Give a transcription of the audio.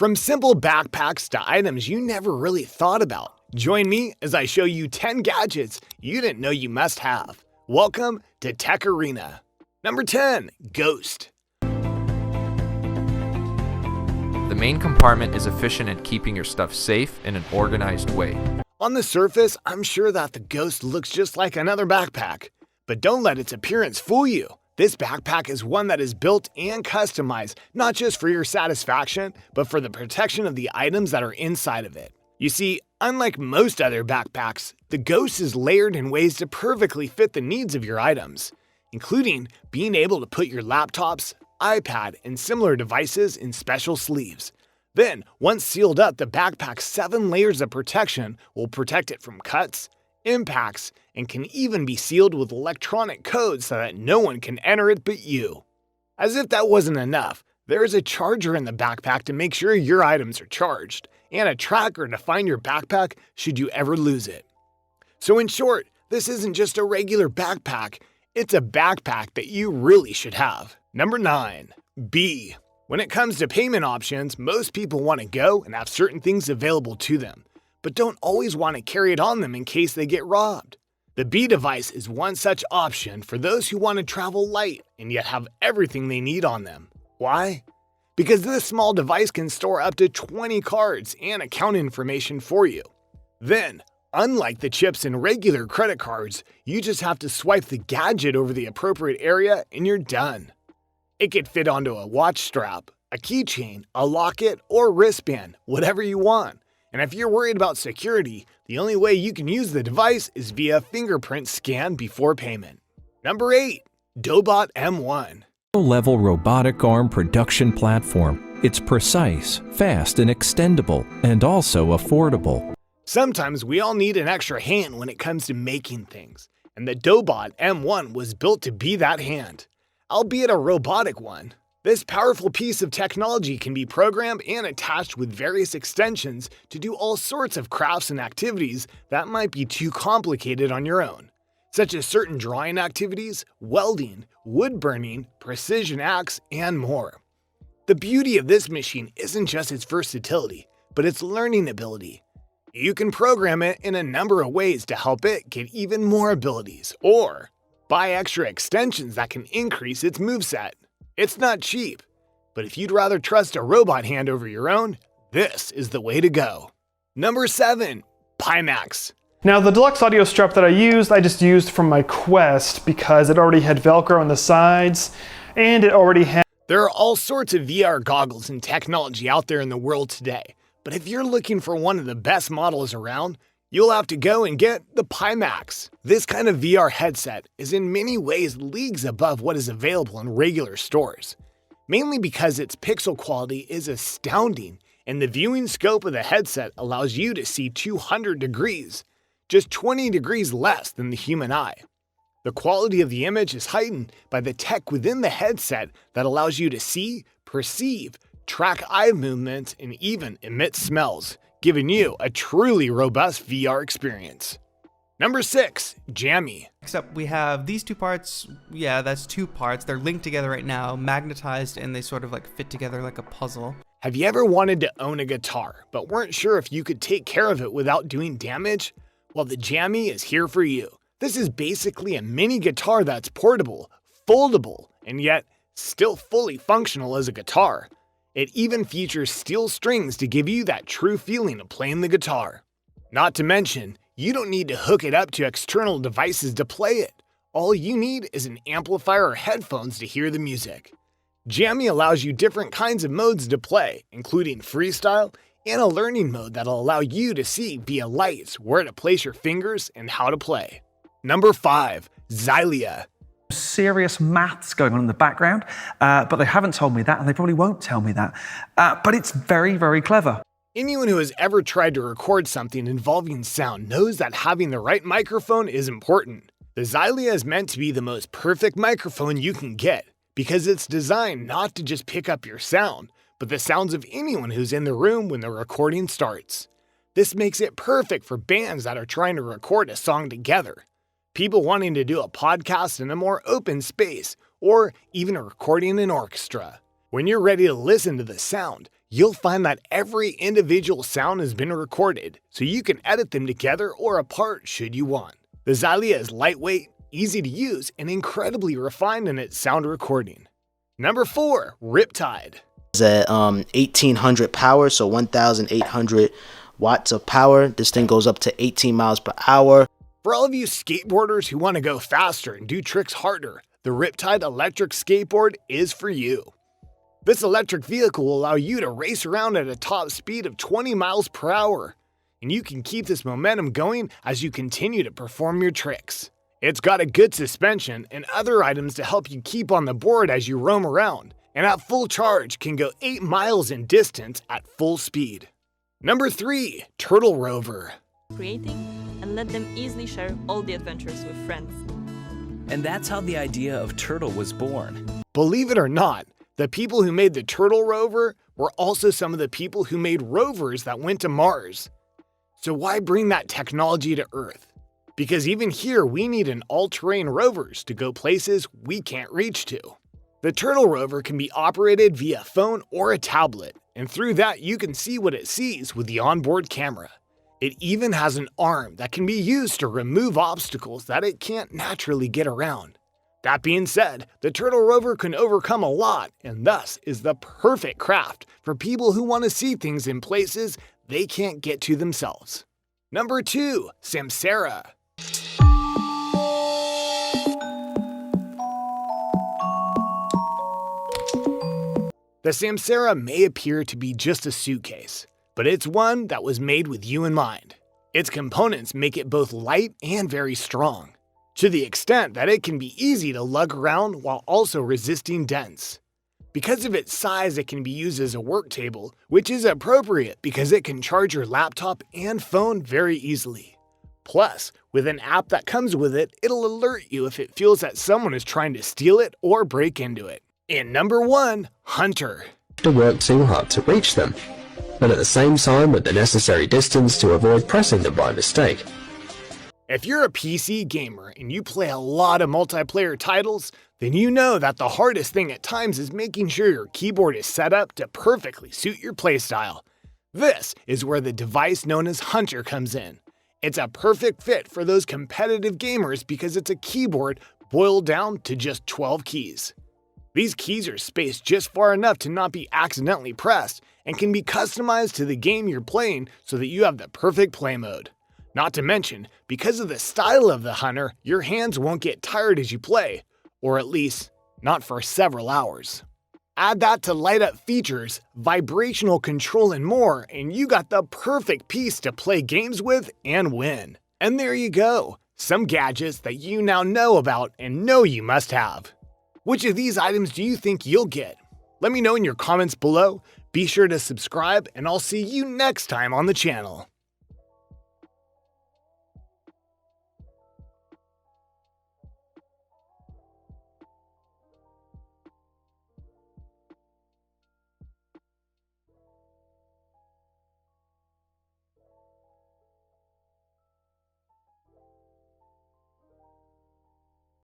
From simple backpacks to items you never really thought about. Join me as I show you 10 gadgets you didn't know you must have. Welcome to Tech Arena. Number 10. Ghost. The main compartment is efficient at keeping your stuff safe in an organized way. On the surface, I'm sure that the Ghost looks just like another backpack. But don't let its appearance fool you. This backpack is one that is built and customized not just for your satisfaction, but for the protection of the items that are inside of it. You see, unlike most other backpacks, the Ghost is layered in ways to perfectly fit the needs of your items, including being able to put your laptops, iPad, and similar devices in special sleeves. Then, once sealed up, the backpack's 7 layers of protection will protect it from cuts, impacts, and can even be sealed with electronic codes so that no one can enter it but you. As if that wasn't enough, there is a charger in the backpack to make sure your items are charged, and a tracker to find your backpack should you ever lose it. So in short, this isn't just a regular backpack, it's a backpack that you really should have. Number 9. B. When it comes to payment options, most people want to go and have certain things available to them, but don't always want to carry it on them in case they get robbed. The B device is one such option for those who want to travel light and yet have everything they need on them. Why? Because this small device can store up to 20 cards and account information for you. Then, unlike the chips in regular credit cards, you just have to swipe the gadget over the appropriate area and you're done. It could fit onto a watch strap, a keychain, a locket, or wristband, whatever you want. And if you're worried about security, the only way you can use the device is via fingerprint scan before payment. Number 8. DOBOT M1. Level robotic arm production platform. It's precise, fast, and extendable, and also affordable. Sometimes we all need an extra hand when it comes to making things, and the DOBOT M1 was built to be that hand, albeit a robotic one. This powerful piece of technology can be programmed and attached with various extensions to do all sorts of crafts and activities that might be too complicated on your own, such as certain drawing activities, welding, wood burning, precision axe, and more. The beauty of this machine isn't just its versatility, but its learning ability. You can program it in a number of ways to help it get even more abilities, or buy extra extensions that can increase its moveset. It's not cheap, but if you'd rather trust a robot hand over your own, this is the way to go. Number 7. Pimax. Now the deluxe audio strap that I just used from my Quest because it already had Velcro on the sides and it already had... There are all sorts of VR goggles and technology out there in the world today, but if you're looking for one of the best models around, you'll have to go and get the Pimax. This kind of VR headset is in many ways leagues above what is available in regular stores, mainly because its pixel quality is astounding and the viewing scope of the headset allows you to see 200 degrees, just 20 degrees less than the human eye. The quality of the image is heightened by the tech within the headset that allows you to see, perceive, track eye movements, and even emit smells, giving you a truly robust VR experience. Number 6. JAMMY. Except we have these 2 parts. Yeah, that's 2 parts. They're linked together right now, magnetized, and they sort of like fit together like a puzzle. Have you ever wanted to own a guitar, but weren't sure if you could take care of it without doing damage? Well, the JAMMY is here for you. This is basically a mini guitar that's portable, foldable, and yet still fully functional as a guitar. It even features steel strings to give you that true feeling of playing the guitar. Not to mention, you don't need to hook it up to external devices to play it. All you need is an amplifier or headphones to hear the music. JAMMY allows you different kinds of modes to play, including freestyle and a learning mode that'll allow you to see via lights where to place your fingers and how to play. Number 5. Xylia. Serious maths going on in the background, but they haven't told me that and they probably won't tell me that. But it's very, very clever. Anyone who has ever tried to record something involving sound knows that having the right microphone is important. The Xylia is meant to be the most perfect microphone you can get because it's designed not to just pick up your sound, but the sounds of anyone who's in the room when the recording starts. This makes it perfect for bands that are trying to record a song together, people wanting to do a podcast in a more open space, or even recording an orchestra. When you're ready to listen to the sound, you'll find that every individual sound has been recorded, so you can edit them together or apart should you want. The Xylia is lightweight, easy to use, and incredibly refined in its sound recording. Number 4, RIPTIDE. It's at 1800 power, so 1800 watts of power. This thing goes up to 18 miles per hour. For all of you skateboarders who want to go faster and do tricks harder, the RIPTIDE electric skateboard is for you. This electric vehicle will allow you to race around at a top speed of 20 miles per hour, and you can keep this momentum going as you continue to perform your tricks. It's got a good suspension and other items to help you keep on the board as you roam around, and at full charge can go 8 miles in distance at full speed. Number 3, Turtle Rover. Creating and let them easily share all the adventures with friends. And that's how the idea of Turtle was born. Believe it or not, the people who made the Turtle Rover were also some of the people who made rovers that went to Mars. So why bring that technology to Earth? Because even here we need an all-terrain rovers to go places we can't reach to. The Turtle Rover can be operated via phone or a tablet, and through that you can see what it sees with the onboard camera. It even has an arm that can be used to remove obstacles that it can't naturally get around. That being said, the Turtle Rover can overcome a lot and thus is the perfect craft for people who want to see things in places they can't get to themselves. Number 2, Samsara. The Samsara may appear to be just a suitcase, but it's one that was made with you in mind. Its components make it both light and very strong, to the extent that it can be easy to lug around while also resisting dents. Because of its size, it can be used as a work table, which is appropriate because it can charge your laptop and phone very easily. Plus, with an app that comes with it, it'll alert you if it feels that someone is trying to steal it or break into it. And number 1, Hunter. To work too hard to reach them, but at the same time at the necessary distance to avoid pressing them by mistake. If you're a PC gamer and you play a lot of multiplayer titles, then you know that the hardest thing at times is making sure your keyboard is set up to perfectly suit your playstyle. This is where the device known as Hunter comes in. It's a perfect fit for those competitive gamers because it's a keyboard boiled down to just 12 keys. These keys are spaced just far enough to not be accidentally pressed and can be customized to the game you're playing so that you have the perfect play mode. Not to mention, because of the style of the Hunter, your hands won't get tired as you play, or at least, not for several hours. Add that to light up features, vibrational control and more, and you got the perfect piece to play games with and win. And there you go, some gadgets that you now know about and know you must have. Which of these items do you think you'll get? Let me know in your comments below. Be sure to subscribe, and I'll see you next time on the channel.